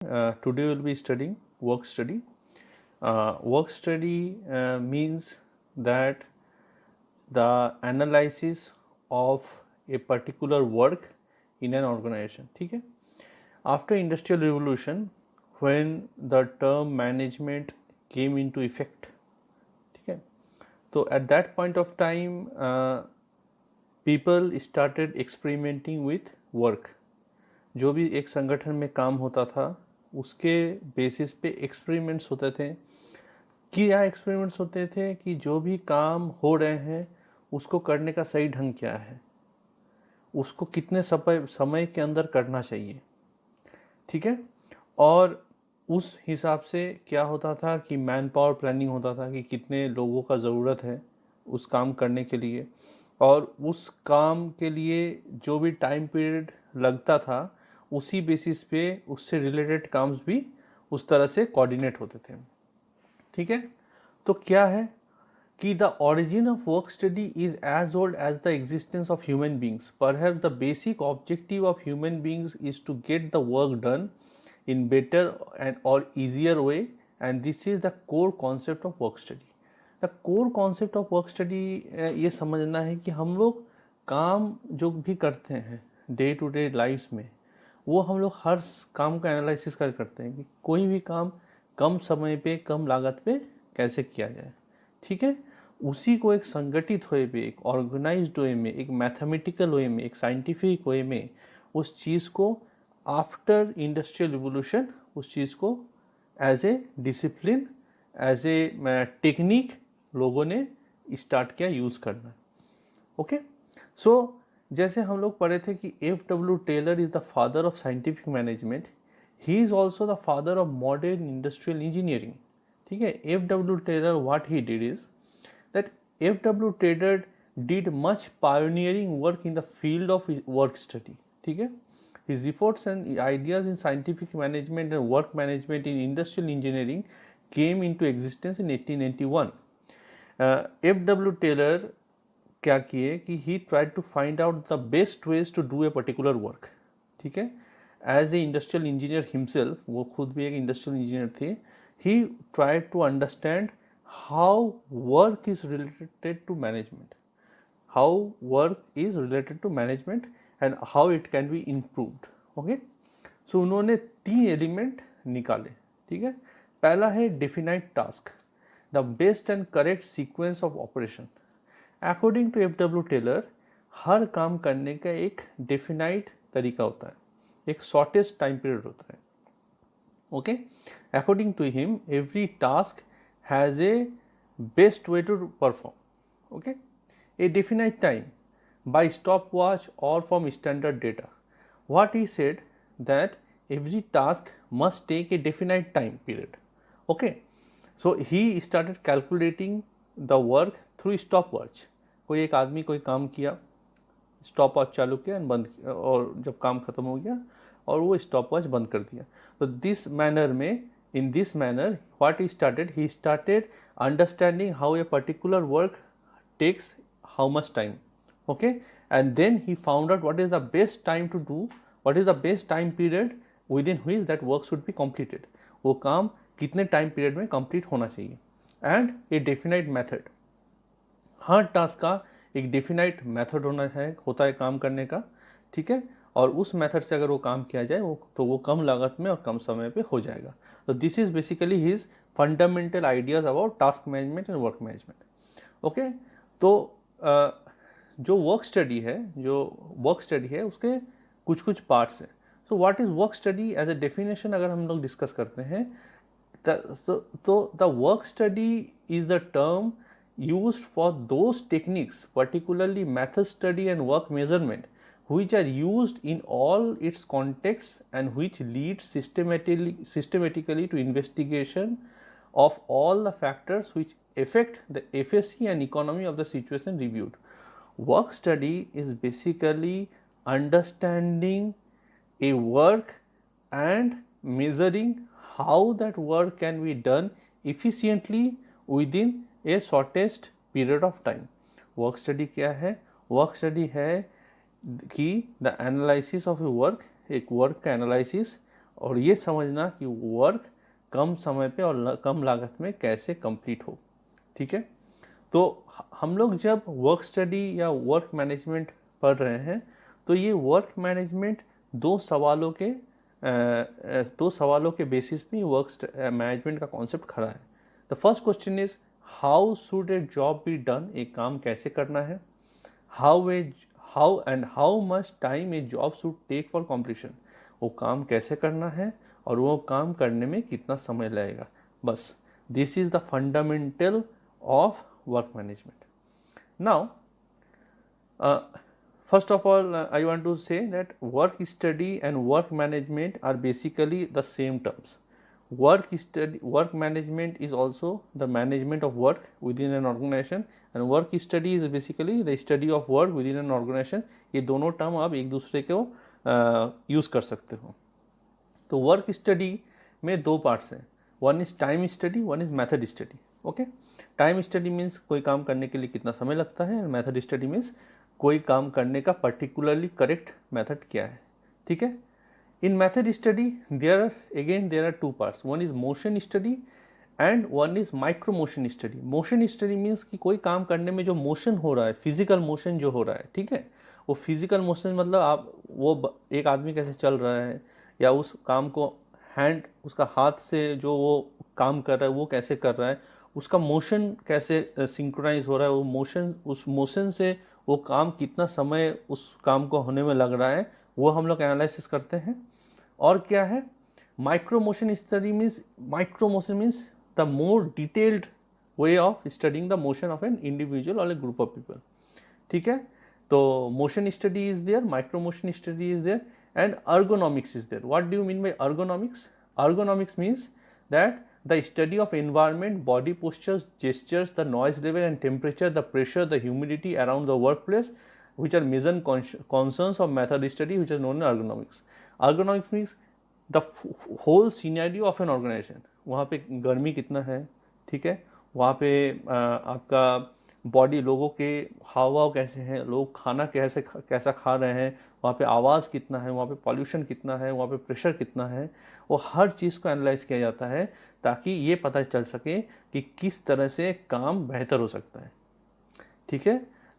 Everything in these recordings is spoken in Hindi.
Today we'll be studying work study. Work study means that the analysis of a particular work in an organization. ठीक है? After Industrial Revolution, when the term management came into effect, ठीक है? तो at that point of time, people started experimenting with work. जो भी एक संगठन में काम होता था उसके बेसिस पे एक्सपेरिमेंट्स होते थे। क्या एक्सपेरिमेंट्स होते थे कि जो भी काम हो रहे हैं उसको करने का सही ढंग क्या है, उसको कितने समय के अंदर करना चाहिए, ठीक है। और उस हिसाब से क्या होता था कि मैन पावर प्लानिंग होता था कि कितने लोगों का ज़रूरत है उस काम करने के लिए, और उस काम के लिए जो भी टाइम पीरियड लगता था उसी बेसिस पे उससे रिलेटेड काम्स भी उस तरह से कोऑर्डिनेट होते थे, ठीक है। तो क्या है कि the origin of work study is as old as the existence of human beings. Perhaps the basic objective of human beings is to get the work done in better and or easier way, and this is the core concept of work study. The core concept of work study ये समझना है कि हम लोग काम जो भी करते हैं डे टू डे लाइफ में, वो हम लोग हर काम का एनालिसिस करते हैं कि कोई भी काम कम समय पे कम लागत पे कैसे किया जाए, ठीक है। उसी को एक संगठित वे पे, एक ऑर्गेनाइज्ड वे में, एक मैथमेटिकल वे में, एक साइंटिफिक वे में उस चीज़ को आफ्टर इंडस्ट्रियल रिवोल्यूशन उस चीज़ को as a discipline, as a technique लोगों ने स्टार्ट किया यूज़ करना। ओके, सो जैसे हम लोग पढ़े थे कि F.W. Taylor is the father of scientific management, he is also the father of modern industrial engineering, ठीक है। F.W. Taylor what he did is that F.W. Taylor did much pioneering work in the field of work study, ठीक है। His efforts and ideas in scientific management and work management in industrial engineering came into existence in 1891. F.W. Taylor क्या किए कि he tried to find out the best ways to do a particular work, ठीक है। As a industrial engineer himself, वो खुद भी एक industrial engineer थे, he tried to understand how work is related to management, how work is related to management and how it can be improved. Okay, so उन्होंने 3 एलिमेंट निकाले, ठीक है। पहला है definite task, the best and correct sequence of operation. According to F.W. Taylor, हर काम करने का एक डेफिनाइट तरीका होता है, एक शॉर्टेस्ट टाइम पीरियड होता है। Okay, according to him every task has a best way to perform, okay, a definite time by stopwatch or from standard data. What he said that every task must take a definite time period. Okay, so he started calculating the work through stopwatch. कोई एक आदमी कोई काम किया, स्टॉप वॉच चालू किया बंद किया, और जब काम खत्म हो गया और वो स्टॉप वॉच बंद कर दिया। तो दिस मैनर में, in this manner what he started understanding how a particular work takes how much time, okay, and then he found out what is the best time to do, what is the best time period within which that work should be completed, वो काम कितने टाइम पीरियड में कंप्लीट होना चाहिए, and A definite method. Her task का एक डेफिनाइट मेथड होता है काम करने का, ठीक है। और उस मेथड से अगर वो काम किया जाए तो वो कम लागत में और कम समय पे हो जाएगा। तो this is basically his fundamental ideas about task management and work management. Okay, तो जो वर्क स्टडी है उसके कुछ कुछ पार्ट्स हैं। So what is work study as a definition अगर हम लोग डिस्कस करते हैं, तो the work study is the term used for those techniques, particularly method study and work measurement, which are used in all its contexts and which lead systematically to investigation of all the factors which affect the efficacy and economy of the situation reviewed. Work study is basically understanding a work and measuring how that work can be done efficiently within a shortest period of time. Work study क्या है? वर्क स्टडी है कि the analysis of A work, एक वर्क का एनालिसिस और ये समझना कि वर्क कम समय पे और कम लागत में कैसे कंप्लीट हो। ठीक है, तो हम लोग जब वर्क स्टडी या वर्क मैनेजमेंट पढ़ रहे हैं तो ये वर्क मैनेजमेंट दो सवालों के बेसिस पे वर्क मैनेजमेंट का कॉन्सेप्ट खड़ा है। The first question is how should a job be done, एक काम कैसे करना है। How much time a job should take for completion, वो काम कैसे करना है और वो काम करने में कितना समय लगेगा। बस this is the fundamental of work management. Now, first of all, I want to say that work study and work management are basically the same terms. Work management is also the management of work within an organization, and work study is basically the study of work within an organization. ये दोनों टर्म आप एक दूसरे को यूज़ कर सकते हो। तो वर्क स्टडी में दो पार्ट्स हैं, one is time study, one is method study. Okay, time study means कोई काम करने के लिए कितना समय लगता है, मेथड स्टडी मीन्स कोई काम करने का पर्टिकुलरली करेक्ट मेथड क्या है। ठीक है, in method study there are two parts, one is motion study and one is micro motion study. Motion study means कि कोई काम करने में जो मोशन हो रहा है, फिजिकल मोशन जो हो रहा है, ठीक है, वो फिजिकल मोशन मतलब आप वो एक आदमी कैसे चल रहा है या उस काम को उसका हाथ से जो वो काम कर रहा है वो कैसे कर रहा है, उसका मोशन कैसे सिंक्रोनाइज हो रहा है, वो मोशन, उस मोशन से वो काम कितना समय उस काम को होने में लग रहा है, वो हम लोग एनालिसिस करते हैं। और क्या है micro motion study means the more detailed way of studying the motion of an individual और ए ग्रुप ऑफ पीपल। ठीक है, तो motion study is there, micro motion study is there, and ergonomics is there. What do you mean by ergonomics? Ergonomics means that the study of environment, body postures, gestures, the noise level and temperature, the pressure, the humidity around the workplace, which are major concerns of method study, which is known as ergonomics. Ergonomics means the whole scenario of an organization. वहाँ पे गर्मी कितना है, ठीक है, वहाँ पे आपका बॉडी, लोगों के हाव भाव कैसे हैं, लोग खाना कैसा खा रहे हैं, वहाँ पे आवाज़ कितना है, वहाँ पे पॉल्यूशन कितना है, वहाँ पे प्रेशर कितना है, वो हर चीज़ को एनालाइज किया जाता है ताकि ये पता चल सके कि किस तरह से काम बेहतर हो सकता है। ठीक है,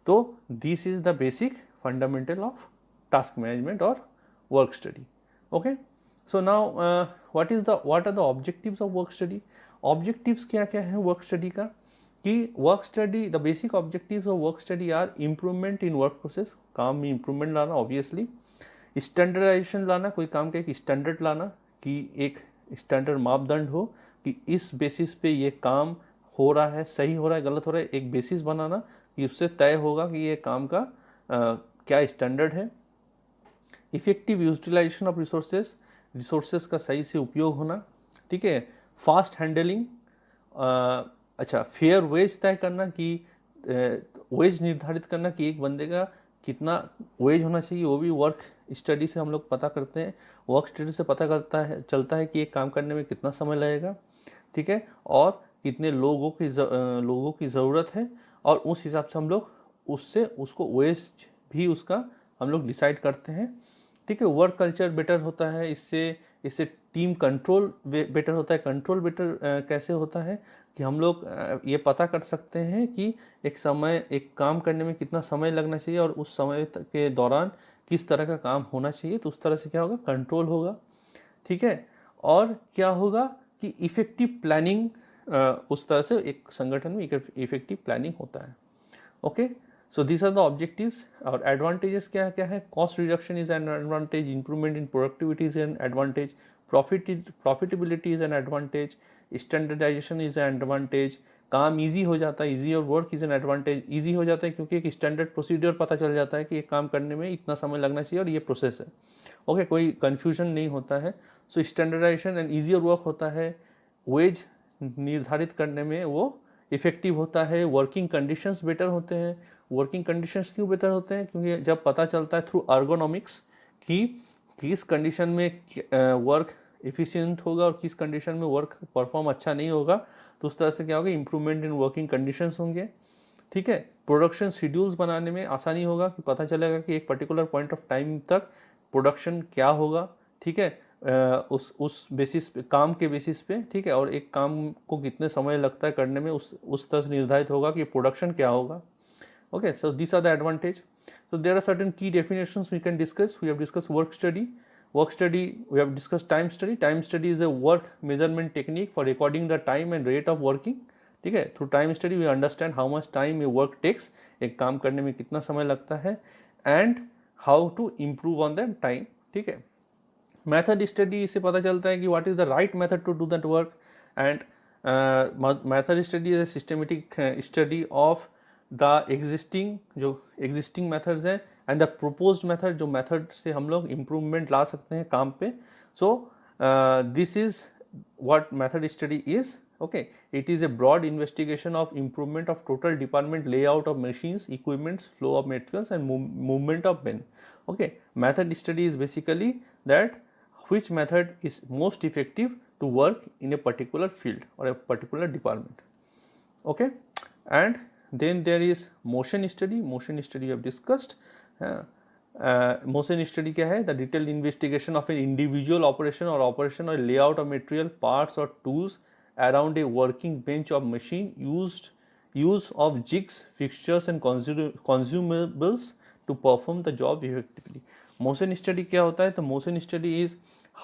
तो this is the basic fundamental of task management और work study. Okay, so now what are the objectives of work study. Objectives क्या क्या है वर्क स्टडी का, कि work study, the basic objectives of work study are improvement in work process, काम में इम्प्रूवमेंट लाना ऑब्वियसली, स्टैंडर्डाइजेशन लाना, कोई काम का एक स्टैंडर्ड लाना कि एक स्टैंडर्ड मापदंड हो कि इस बेसिस पे ये काम हो रहा है, सही हो रहा है, गलत हो रहा है, एक बेसिस बनाना कि उससे तय होगा कि ये काम का क्या स्टैंडर्ड है। इफेक्टिव यूटिलाइजेशन ऑफ रिसोर्सेज का सही से उपयोग होना। ठीक है, फास्ट हैंडलिंग, अच्छा फेयर वेज तय करना कि वेज निर्धारित करना कि एक बंदे का कितना वेज होना चाहिए, वो भी वर्क स्टडी से हम लोग पता करते हैं। वर्क स्टडी से पता चलता है कि एक काम करने में कितना समय लगेगा, ठीक है, और कितने लोगों की ज़रूरत है, और उस हिसाब से हम लोग उसको वेज भी उसका हम लोग डिसाइड करते हैं। ठीक है, वर्क कल्चर बेटर होता है, इससे टीम कंट्रोल बेटर होता है। कंट्रोल बेटर कैसे होता है कि हम लोग ये पता कर सकते हैं कि एक काम करने में कितना समय लगना चाहिए और उस समय के दौरान किस तरह का काम होना चाहिए, तो उस तरह से क्या होगा, कंट्रोल होगा। ठीक है, और क्या होगा कि इफेक्टिव प्लानिंग, उस तरह से एक संगठन में इफेक्टिव प्लानिंग होता है। Okay, so this are the objectives. और एडवांटेजेस क्या क्या है, cost reduction is an advantage, improvement in productivity is an advantage, profitability is an advantage, standardization is an advantage, काम इजी हो जाता है, इजी और work is an advantage. Easy हो जाता है क्योंकि एक स्टैंडर्ड प्रोसीजर पता चल जाता है कि एक काम करने में इतना समय लगना चाहिए और ये प्रोसेस है। ओके, कोई कन्फ्यूजन नहीं होता है। सो स्टैंडर्डाइजेशन एंड ईजियर वर्क होता है, वेज निर्धारित करने में वो इफेक्टिव होता है, वर्किंग कंडीशंस बेटर होते हैं। वर्किंग कंडीशंस क्यों बेटर होते हैं, क्योंकि जब पता चलता है थ्रू अर्गोनॉमिक्स कि किस कंडीशन में वर्क एफिशिएंट होगा और किस कंडीशन में वर्क परफॉर्म अच्छा नहीं होगा, तो उस तरह से क्या होगा, इंप्रूवमेंट इन वर्किंग कंडीशंस होंगे। ठीक है, प्रोडक्शन शेड्यूल्स बनाने में आसानी होगा कि पता चलेगा कि एक पर्टिकुलर पॉइंट ऑफ टाइम तक प्रोडक्शन क्या होगा। ठीक है, उस बेसिस पे, काम के बेसिस पे, ठीक है, और एक काम को कितने समय लगता है करने में, उस तरह से निर्धारित होगा कि प्रोडक्शन क्या होगा. Okay, so these are the advantage. So there are certain key definitions we can discuss. We have discussed work study. Work study, we have discussed time study. Time study is a work measurement technique for recording the time and rate of working. ठीक है, through time study we understand how much time a work takes, एक काम करने में कितना समय लगता है, and how to improve on that time. ठीक है, method study से पता चलता है कि what is the right method to do that work, and method study is a systematic study of the existing, जो एग्जिस्टिंग मेथड्स हैं, एंड द प्रपोज्ड मेथड, जो मेथड से हम लोग इम्प्रूवमेंट ला सकते हैं काम पे. So this is what method study is. Okay, it is a broad investigation of improvement of total department layout of machines, equipments, flow of materials and movement of men. Okay, method study is basically that which method is most effective to work in a particular field or a particular department. Okay, and then there is motion study. Motion study we have discussed. Motion study क्या है? The detailed investigation of an individual operation or layout of material, parts or tools around a working bench of machine, use of jigs, fixtures and consumables to perform the job effectively. Motion study क्या होता है? तो motion study is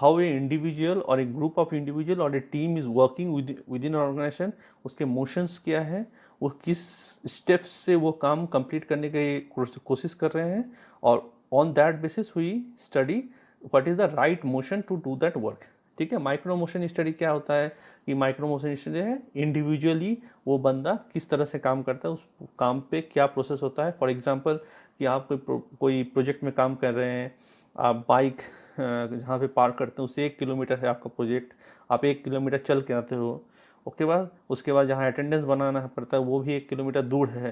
how a individual or a group of individual or a team is working within an organization. उसके motions क्या है, वो किस स्टेप्स से वो काम कंप्लीट करने की कोशिश कर रहे हैं, और on that basis we study what is the right motion to do that work. ठीक है, माइक्रो मोशन स्टडी क्या होता है कि माइक्रो मोशन स्टडी है इंडिविजुअली वो बंदा किस तरह से काम करता है, उस काम पे क्या प्रोसेस होता है. फॉर एग्जांपल कि आप कोई प्रोजेक्ट में काम कर रहे हैं, आप बाइक जहाँ पे पार्क करते हैं उससे 1 किलोमीटर है आपका प्रोजेक्ट, आप 1 किलोमीटर चल के आते हो. उसके बाद जहाँ अटेंडेंस बनाना पड़ता है वो भी 1 किलोमीटर दूर है,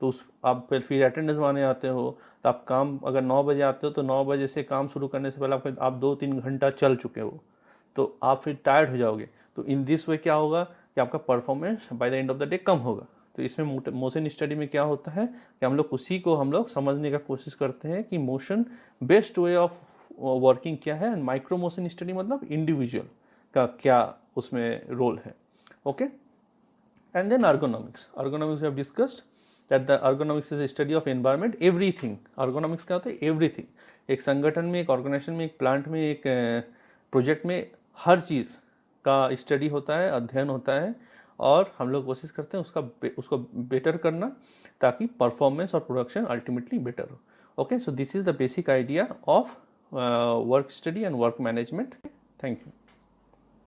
तो आप फिर अटेंडेंस बनाने आते हो. तो आप काम अगर 9 बजे आते हो तो 9 बजे से काम शुरू करने से पहले आप 2-3 घंटा चल चुके हो, तो आप फिर टायर्ड हो जाओगे. तो इन दिस वे क्या होगा कि आपका performance by the end of the day कम होगा. तो इसमें मोशन स्टडी में क्या होता है कि हम लोग समझने का कोशिश करते हैं कि motion best way of working क्या है, एंड माइक्रो मोशन स्टडी मतलब इंडिविजुअल का क्या उसमें रोल है. Okay, and then ergonomics. Ergonomics we have discussed that the ergonomics is a study of environment, everything. Ergonomics क्या होता है? Everything. एक संगठन में, एक ऑर्गेनाइजेशन में, एक प्लांट में, एक प्रोजेक्ट में हर चीज़ का स्टडी होता है, अध्ययन होता है, और हम लोग कोशिश करते हैं उसको बेटर करना ताकि परफॉर्मेंस और प्रोडक्शन अल्टीमेटली बेटर हो. Okay, so this is the basic idea of work study and work management. Thank you.